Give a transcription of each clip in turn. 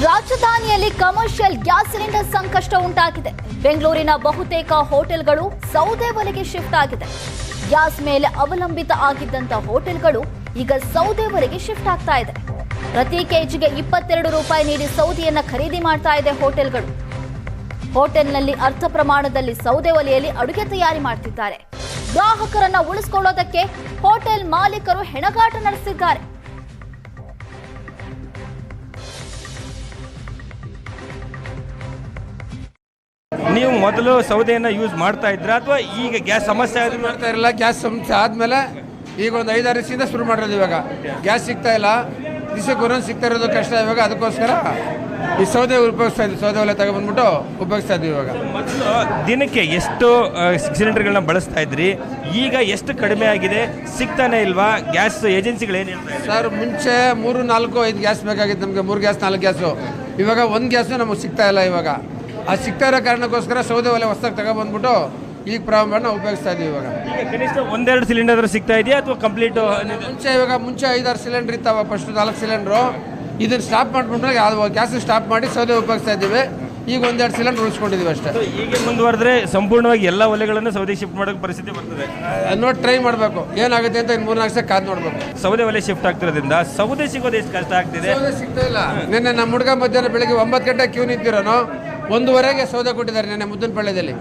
ರಾಜಧಾನಿಯಲ್ಲಿ commercial gas cylinder ಸಂಕಷ್ಟ ಉಂಟಾಗಿದೆ. ಬೆಂಗಳೂರಿನ ಬಹುತೇಕ ಹೋಟೆಲ್ಗಳು ಸೌದೆ ಒಲೆಗೆ ಶಿಫ್ಟ್ ಆಗಿದೆ. ಗ್ಯಾಸ್ ಮೇಲೆ ಅವಲಂಬಿತ ಆಗಿದ್ದಂತ ಹೋಟೆಲ್ಗಳು ಈಗ ಸೌದೆ ಒಲೆಗೆ ಶಿಫ್ಟ್ ಆಗ್ತಾ ಇದೆ. ಪ್ರತಿ ಕೆಜಿಗೆ 22 ರೂಪಾಯಿ ನೀಡಿ ಸೌದೆಯನ್ನ ಖರೀದಿ ಮಾಡ್ತಾ ಇದೆ ಹೋಟೆಲ್ಗಳು. ಹೋಟೆಲ್ನಲ್ಲಿ ಅರ್ಧ ಪ್ರಮಾಣದಲ್ಲಿ ಸೌದೆ ಒಲೆಯಲ್ಲಿ ಅಡುಗೆ ತಯಾರಿ ಮಾಡ್ತಿದ್ದಾರೆ. ಗ್ರಾಹಕರನ್ನ ಉಳಿಸಿಕೊಳ್ಳೋದಕ್ಕೆ ಹೋಟೆಲ್ ಮಾಲೀಕರು ಹೆಣಗಾಟ ನಡೆಸಿದ್ದಾರೆ. ನೀವು ಮೊದಲು ಸೌದೆಯನ್ನು ಯೂಸ್ ಮಾಡ್ತಾ ಇದ್ರಾ ಅಥವಾ ಈಗ ಗ್ಯಾಸ್ ಸಮಸ್ಯೆ ಮಾಡ್ತಾ ಇರಲಿಲ್ಲ? ಗ್ಯಾಸ್ ಸಮಸ್ಯೆ ಆದಮೇಲೆ ಈಗ ಒಂದು 5-6 ದಿವಸದಿಂದ ಶುರು ಮಾಡಿರೋದು. ಇವಾಗ ಗ್ಯಾಸ್ ಸಿಗ್ತಾ ಇಲ್ಲ, ದಿವಸಕ್ಕೆ ಒಂದೊಂದು ಸಿಗ್ತಾ ಇರೋದು ಕಷ್ಟ. ಇವಾಗ ಅದಕ್ಕೋಸ್ಕರ ಈ ಸೌದೆ ಉಪಯೋಗಿಸ್ತಾ ಇದ್ವಿ. ಸೌದೆ ಒಲೆ ತಗೊಬಂದ್ಬಿಟ್ಟು ಉಪಯೋಗಿಸ್ತಾ ಇದ್ವಿ. ಇವಾಗ ಮೊದಲು ದಿನಕ್ಕೆ ಎಷ್ಟು ಸಿಲಿಂಡರ್ಗಳನ್ನ ಬಳಸ್ತಾ ಇದ್ರಿ, ಈಗ ಎಷ್ಟು ಕಡಿಮೆ ಆಗಿದೆ, ಸಿಗ್ತಾನೆ ಇಲ್ವಾ? ಗ್ಯಾಸ್ ಏಜೆನ್ಸಿಗಳು ಏನು ಹೇಳ್ತಾ ಸರ್, ಮುಂಚೆ 3, 4, 5 ಗ್ಯಾಸ್ ಬೇಕಾಗಿತ್ತು ನಮಗೆ. 3 ಗ್ಯಾಸ್ 4 ಗ್ಯಾಸು. ಇವಾಗ 1 ಗ್ಯಾಸು ನಮಗೆ ಸಿಗ್ತಾ ಇಲ್ಲ. ಇವಾಗ ಅದು ಸಿಗ್ತಾ ಇರೋ ಕಾರಣಕ್ಕೋಸ್ಕರ ಸೌದೆ ಒಲೆ ಹೊಸದಾಗಿ ತಗೊಬಂದ್ಬಿಟ್ಟು ಈಗ ಪ್ರಾರಂಭ ಉಪಯೋಗಿಸ್ತಾ ಇದ್ದೀವಿ. ಇವಾಗ ಈಗ ಕನಿಷ್ಠ 1-2 ಸಿಲಿಂಡರ್ ಸಿಗ್ತಾ ಇದೆಯಾ ಅಥವಾ ಕಂಪ್ಲೀಟ್? ಮುಂಚೆ 5-6 ಸಿಲಿಂಡರ್ ಇತ್ತಾವ. ಫಸ್ಟ್ 4 ಸಿಲಿಂಡ್ರು ಇದನ್ನು ಸ್ಟಾಪ್ ಮಾಡಿಬಿಟ್ರೆ ಯಾವ್ದು ಗ್ಯಾಸ್ ಸ್ಟಾಪ್ ಮಾಡಿ ಸೌದೆ ಉಪಯೋಗಿಸ್ತಾ ಇದ್ದೀವಿ. ಈಗ 1-2 ಸಿಲಿಂಡರ್ ಉಳಿಸ್ಕೊಂಡಿದ್ದೀವಿ ಅಷ್ಟೇ. ಈಗ ಮುಂದುವರೆದ್ರೆ ಸಂಪೂರ್ಣವಾಗಿ ಎಲ್ಲ ಒಲೆಗಳನ್ನು ಸೌದೆ ಶಿಫ್ಟ್ ಮಾಡೋಕೆ ಪರಿಸ್ಥಿತಿ ಬರ್ತದೆ. ನೋಡಿ ಟ್ರೈ ಮಾಡಬೇಕು ಏನಾಗುತ್ತೆ ಅಂತ. ಇನ್ನು 3-4 ವರ್ಷ ಕಾದು ನೋಡ್ಬೇಕು. ಸೌದೆ ಒಲೆ ಶಿಫ್ಟ್ ಆಗ್ತಿರೋದ್ರಿಂದ ಸೌದೆ ಸಿಗೋದು ಎಷ್ಟು ಕಷ್ಟ ಆಗ್ತಿದೆ. ಸೌದೆ ಸಿಗ್ತಾ ಇಲ್ಲ. ನಿನ್ನೆ ನಮ್ಮ ಹುಡುಗ ಮಧ್ಯಾಹ್ನ ಬೆಳಿಗ್ಗೆ 9 ಗಂಟೆ ಕ್ಯೂ ನಿಂತಿರೋನು 1:15ಗೆ ಸೌದೆ ಕೊಟ್ಟಿದ್ದಾರೆ. ನಿನ್ನೆ ಮುದ್ದನಪಳ್ಳಿಯಲ್ಲಿ.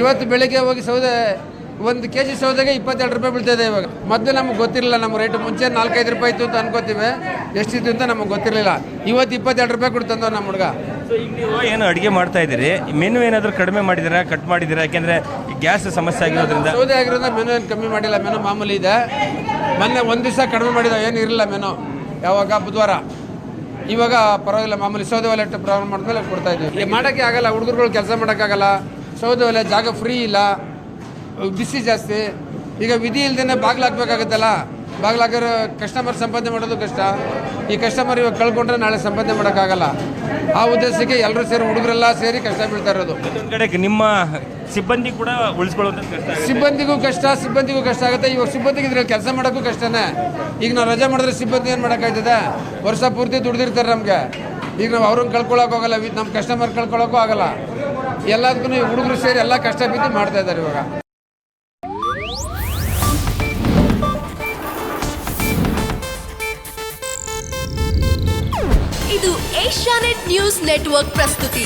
ಇವತ್ತು ಬೆಳಿಗ್ಗೆ ಹೋಗಿ ಸೌದೆ 1 kg ಸೌದೆಗೆ 22 ರೂಪಾಯಿ ಬೀಳ್ತಾಯಿದೆ. ಇವಾಗ ಮೊದಲು ನಮಗೆ ಗೊತ್ತಿರಲಿಲ್ಲ. ನಮ್ಮ ರೇಟ್ ಮುಂಚೆ 4-5 ರೂಪಾಯಿ ಇತ್ತು ಅಂತ ಅನ್ಕೋತೀವಿ. ಎಷ್ಟಿತ್ತು ಅಂತ ನಮಗೆ ಗೊತ್ತಿರಲಿಲ್ಲ. ಇವತ್ತು 22 ರೂಪಾಯಿ ಕೊಡ್ತಂದವ್ ನಮ್ಮ ಹುಡುಗ. ಈಗ ನೀವು ಏನು ಅಡುಗೆ ಮಾಡ್ತಾ ಇದ್ದೀರಿ, ಮೆನು ಏನಾದರೂ ಕಡಿಮೆ ಮಾಡಿದ್ದೀರಾ, ಕಟ್ ಮಾಡಿದ್ದೀರಾ? ಯಾಕೆಂದರೆ ಗ್ಯಾಸ್ ಸಮಸ್ಯೆ ಆಗಿರೋದ್ರಿಂದ. ಸೌದೆ ಆಗಿರೋದ್ರಿಂದ ಮೆನು ಏನು ಕಮ್ಮಿ ಮಾಡಿಲ್ಲ. ಮೆನು ಮಾಮೂಲಿ ಇದೆ. ಮೊನ್ನೆ 1 ದಿವಸ ಕಡಿಮೆ ಮಾಡಿದ, ಏನು ಇರಲಿಲ್ಲ ಮೆನು. ಯಾವಾಗ ಬುಧವಾರ. ಇವಾಗ ಪರವಾಗಿಲ್ಲ, ಮಾಮೂಲಿ ಸೌದೆ ಒಲೆ ಪ್ರಾರಂಭ ಮಾಡಿದ್ಮೇಲೆ ಕೊಡ್ತಾ ಇದ್ದೀವಿ. ಮಾಡೋಕ್ಕೆ ಆಗಲ್ಲ, ಹುಡುಗರುಗಳು ಕೆಲಸ ಮಾಡೋಕ್ಕಾಗಲ್ಲ. ಸೌದೆ ಒಲೆ ಜಾಗ ಫ್ರೀ ಇಲ್ಲ, ಬಿಸಿ ಜಾಸ್ತಿ. ಈಗ ವಿಧಿ ಇಲ್ದೇ ಬಾಗಿಲು ಹಾಕ್ಬೇಕಾಗುತ್ತಲ್ಲ. ಬಾಗಿಲು ಹಾಕಿರೋ ಕಸ್ಟಮರ್ ಸಂಪಾದನೆ ಮಾಡೋದು ಕಷ್ಟ. ಈ ಕಸ್ಟಮರ್ ಇವಾಗ ಕಳ್ಕೊಂಡ್ರೆ ನಾಳೆ ಸಂಪಾದನೆ ಮಾಡೋಕ್ಕಾಗಲ್ಲ. ಆ ಉದ್ದೇಶಕ್ಕೆ ಎಲ್ಲರೂ ಸೇರಿ, ಹುಡುಗರೆಲ್ಲ ಸೇರಿ ಕಷ್ಟ ಬೀಳ್ತಾ ಇರೋದು. ಒಂದು ಕಡೆ ನಿಮ್ಮ ಸಿಬ್ಬಂದಿ ಕೂಡ ಉಳಿಸ್ಕೊಳ್ಳೋದು ಕಷ್ಟ. ಸಿಬ್ಬಂದಿಗೂ ಕಷ್ಟ ಆಗುತ್ತೆ. ಇವಾಗ ಸಿಬ್ಬಂದಿಗೆ ಇದ್ರಲ್ಲಿ ಕೆಲಸ ಮಾಡೋಕ್ಕೂ ಕಷ್ಟನೇ. ಈಗ ನಾವು ರಜೆ ಮಾಡಿದ್ರೆ ಸಿಬ್ಬಂದಿ ಏನು ಮಾಡೋಕ್ಕಾಗ್ತದೆ? ವರ್ಷ ಪೂರ್ತಿ ದುಡ್ದಿರ್ತಾರೆ ನಮಗೆ. ಈಗ ನಾವು ಅವ್ರನ್ನ ಕಳ್ಕೊಳ್ಳೋಕೆ ಹೋಗಲ್ಲ, ನಮ್ಮ ಕಸ್ಟಮರ್ ಕಳ್ಕೊಳ್ಳೋಕ್ಕೂ ಆಗಲ್ಲ. ಎಲ್ಲದಕ್ಕೂ ಹುಡುಗರು ಸೇರಿ ಎಲ್ಲ ಕಷ್ಟ ಬಿದ್ದು ಮಾಡ್ತಾ ಇದ್ದಾರೆ ಇವಾಗ. ಇದು ಏಷ್ಯಾನೆಟ್ ನ್ಯೂಸ್ ನೆಟ್ವರ್ಕ್ ಪ್ರಸ್ತುತಿ.